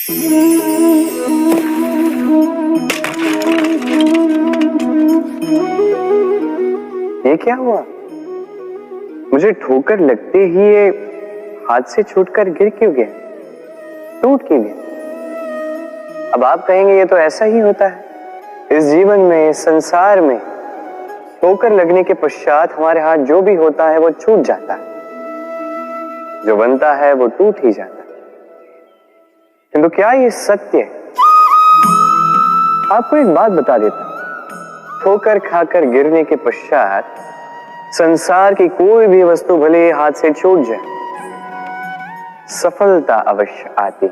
ये क्या हुआ? मुझे ठोकर लगते ही ये हाथ से छूटकर गिर क्यों गया, टूट क्यों गया? अब आप कहेंगे ये तो ऐसा ही होता है इस जीवन में, इस संसार में। ठोकर लगने के पश्चात हमारे हाथ जो भी होता है वो छूट जाता है, जो बनता है वो टूट ही जाता है। किंतु क्या ये सत्य है? आपको एक बात बता देता हूं, ठोकर खाकर गिरने के पश्चात संसार की कोई भी वस्तु भले हाथ से छूट जाए, सफलता अवश्य आती।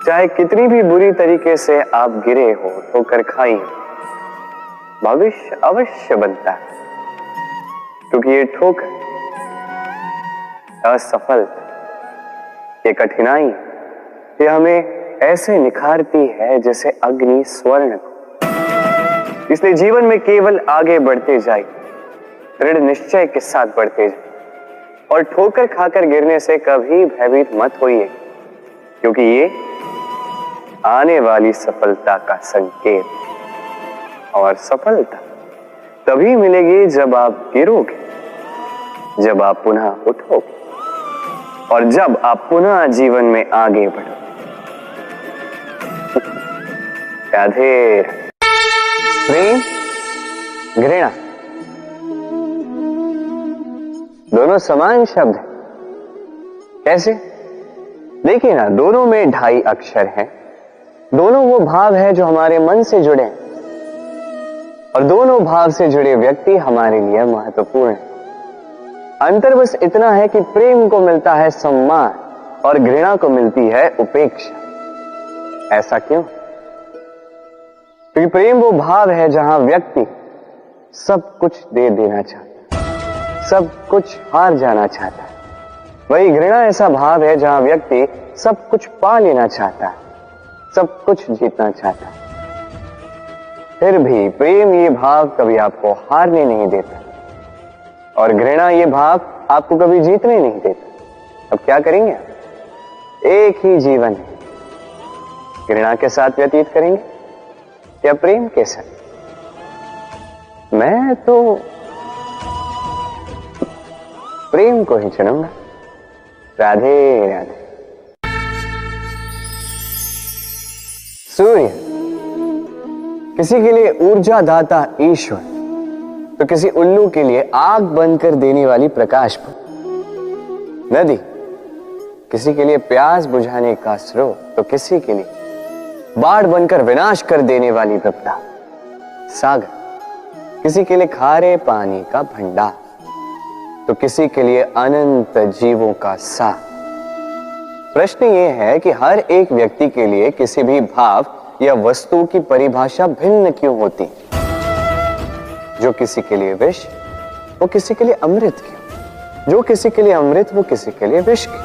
चाहे कितनी भी बुरी तरीके से आप गिरे हो, ठोकर खाई हो, भविष्य अवश्य बनता है। क्योंकि ये ठोकर, असफलता, ये कठिनाई, ये हमें ऐसे निखारती है जैसे अग्नि स्वर्ण को। इसलिए जीवन में केवल आगे बढ़ते जाइए, दृढ़ निश्चय के साथ बढ़ते जाइए और ठोकर खाकर गिरने से कभी भयभीत मत होइए, क्योंकि ये आने वाली सफलता का संकेत। और सफलता तभी मिलेगी जब आप गिरोगे, जब आप पुनः उठोगे और जब आप पुनः जीवन में आगे बढ़ोगे। राधे। प्रेम, घृणा दोनों समान शब्द हैं। कैसे? देखिए ना, दोनों में 2.5 अक्षर हैं। दोनों वो भाव है जो हमारे मन से जुड़े हैं और दोनों भाव से जुड़े व्यक्ति हमारे लिए महत्वपूर्ण है। अंतर बस इतना है कि प्रेम को मिलता है सम्मान और घृणा को मिलती है उपेक्षा। ऐसा क्यों? क्योंकि प्रेम वो भाव है जहां व्यक्ति सब कुछ दे देना चाहता है, सब कुछ हार जाना चाहता है। वही घृणा ऐसा भाव है जहां व्यक्ति सब कुछ पा लेना चाहता है, सब कुछ जीतना चाहता है। फिर भी प्रेम ये भाव कभी आपको हारने नहीं देता और घृणा ये भाव आपको कभी जीतने नहीं देता। अब क्या करेंगे? एक ही जीवन है, घृणा के साथ व्यतीत करेंगे या प्रेम के साथ? मैं तो प्रेम को ही चुनूंगा। राधे राधे। सूर्य किसी के लिए ऊर्जा दाता ईश्वर, तो किसी उल्लू के लिए आग बनकर देने वाली प्रकाश पुंज। नदी किसी के लिए प्यास बुझाने का स्रोत, तो किसी के लिए बाढ़ बनकर विनाश कर देने वाली विपदा। सागर किसी के लिए खारे पानी का भंडार, तो किसी के लिए अनंत जीवों का सार। प्रश्न यह है कि हर एक व्यक्ति के लिए किसी भी भाव या वस्तु की परिभाषा भिन्न क्यों होती? जो किसी के लिए विष, वो किसी के लिए अमृत क्यों? जो किसी के लिए अमृत, वो किसी के लिए विष क्यों?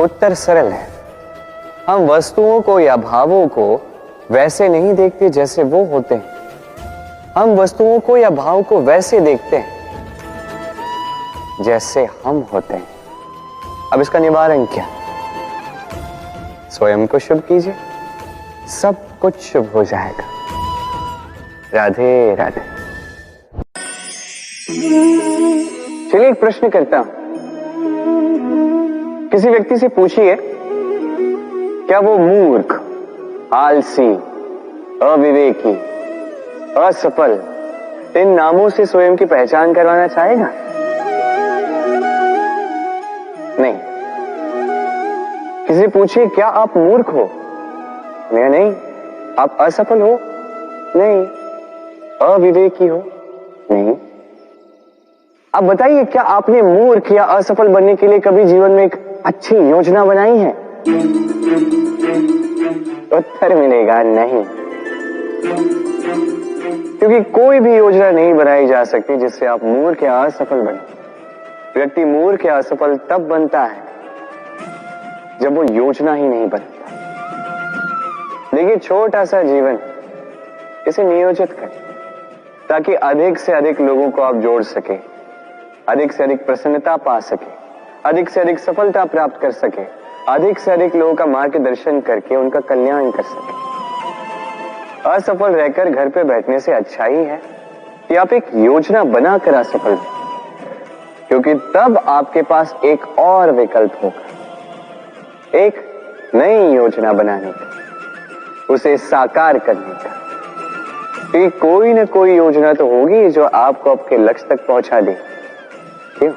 उत्तर सरल है। हम वस्तुओं को या भावों को वैसे नहीं देखते जैसे वो होते हैं। हम वस्तुओं को या भाव को वैसे देखते हैं जैसे हम होते हैं। अब इसका निवारण क्या? स्वयं को शुभ कीजिए, सब कुछ शुभ हो जाएगा। राधे राधे। चलिए एक प्रश्न करता हूं। किसी व्यक्ति से पूछिए, क्या वो मूर्ख, आलसी, अविवेकी, असफल इन नामों से स्वयं की पहचान करवाना चाहेगा? नहीं। किसी पूछिए, क्या आप मूर्ख हो? नहीं। आप असफल हो? नहीं। अविवेकी हो? नहीं। अब बताइए, क्या आपने मूर्ख या असफल बनने के लिए कभी जीवन में एक अच्छी योजना बनाई है? उत्तर मिलेगा नहीं। क्योंकि कोई भी योजना नहीं बनाई जा सकती जिससे आप मूर्ख या असफल बने। व्यक्ति मूर्ख या असफल तब बनता है जब वो योजना ही नहीं बनाता। देखिए, छोटा सा जीवन, इसे नियोजित करें ताकि अधिक से अधिक लोगों को आप जोड़ सके, अधिक से अधिक प्रसन्नता पा सके, अधिक से अधिक सफलता प्राप्त कर सके अधिक से अधिक लोगों का मार्गदर्शन करके उनका कल्याण कर सके। असफल रहकर घर पे बैठने से अच्छा ही है कि आप एक योजना बनाकर असफल हो, क्योंकि तब आपके पास एक और विकल्प होगा, एक नई योजना बनाने का, उसे साकार करने का। कि कोई न कोई योजना तो होगी जो आपको आपके लक्ष्य तक पहुंचा दे। क्यों?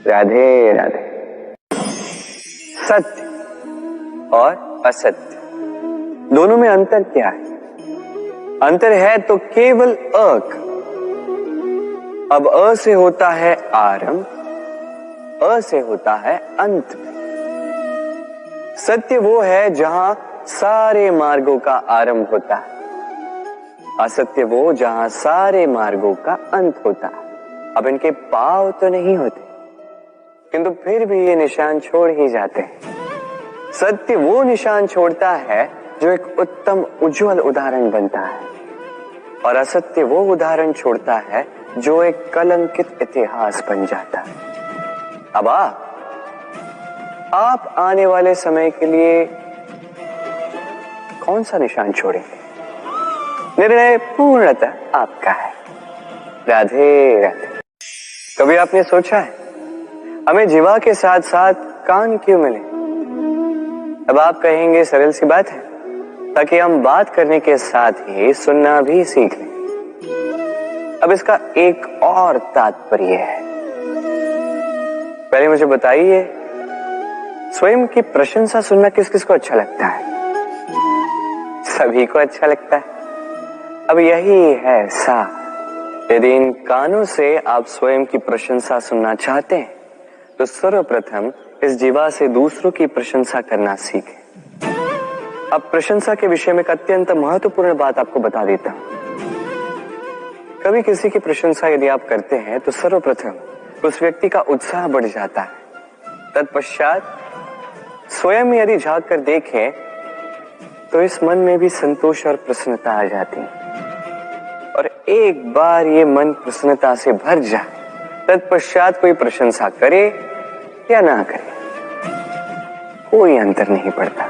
राधे राधे। सत्य और असत्य दोनों में अंतर क्या है? अंतर है तो केवल अक। अब अ से होता है आरंभ, अ से होता है अंत। सत्य वो है जहां सारे मार्गों का आरंभ होता है, असत्य वो जहां सारे मार्गों का अंत होता है। अब इनके पांव तो नहीं होते, किंतु फिर भी ये निशान छोड़ ही जाते हैं। सत्य वो निशान छोड़ता है जो एक उत्तम उज्जवल उदाहरण बनता है, और असत्य वो उदाहरण छोड़ता है जो एक कलंकित इतिहास बन जाता है। अब आप आने वाले समय के लिए कौन सा निशान छोड़ेंगे? निर्णय पूर्णतः आपका है। राधे राधे। कभी आपने सोचा है हमें जीवा के साथ साथ कान क्यों मिले? अब आप कहेंगे सरल सी बात है, ताकि हम बात करने के साथ ही सुनना भी सीख लें। अब इसका एक और तात्पर्य है। पहले मुझे बताइए, स्वयं की प्रशंसा सुनना किस किस को अच्छा लगता है? सभी को अच्छा लगता है। अब यही है सार। यदि इन कानों से आप स्वयं की प्रशंसा सुनना चाहते हैं तो सर्वप्रथम इस जीवा से दूसरों की प्रशंसा करना सीखें। अब प्रशंसा के विषय में एक अत्यंत महत्वपूर्ण बात आपको बता देता हूं। कभी किसी की प्रशंसा यदि आप करते हैं तो सर्वप्रथम उस व्यक्ति का उत्साह बढ़ जाता है। तत्पश्चात स्वयं यदि झांक कर देखें तो इस मन में भी संतोष और प्रसन्नता आ जाती है, और एक बार ये मन प्रसन्नता से भर जाए, तत्पश्चात कोई प्रशंसा करे या ना करे, कोई अंतर नहीं पड़ता।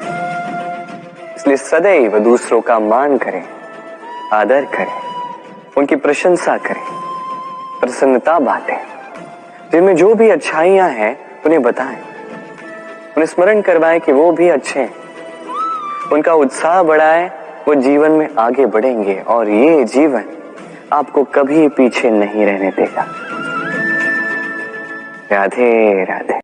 इसलिए सदैव दूसरों का मान करें, आदर करें, उनकी प्रशंसा करें, प्रसन्नता बांटें। जिनमें जो भी अच्छाइयां हैं उन्हें बताएं, उन्हें स्मरण करवाएं कि वो भी अच्छे हैं, उनका उत्साह बढ़ाएं, वो जीवन में आगे बढ़ेंगे और ये जीवन आपको कभी पीछे नहीं रहने देगा। राधे राधे।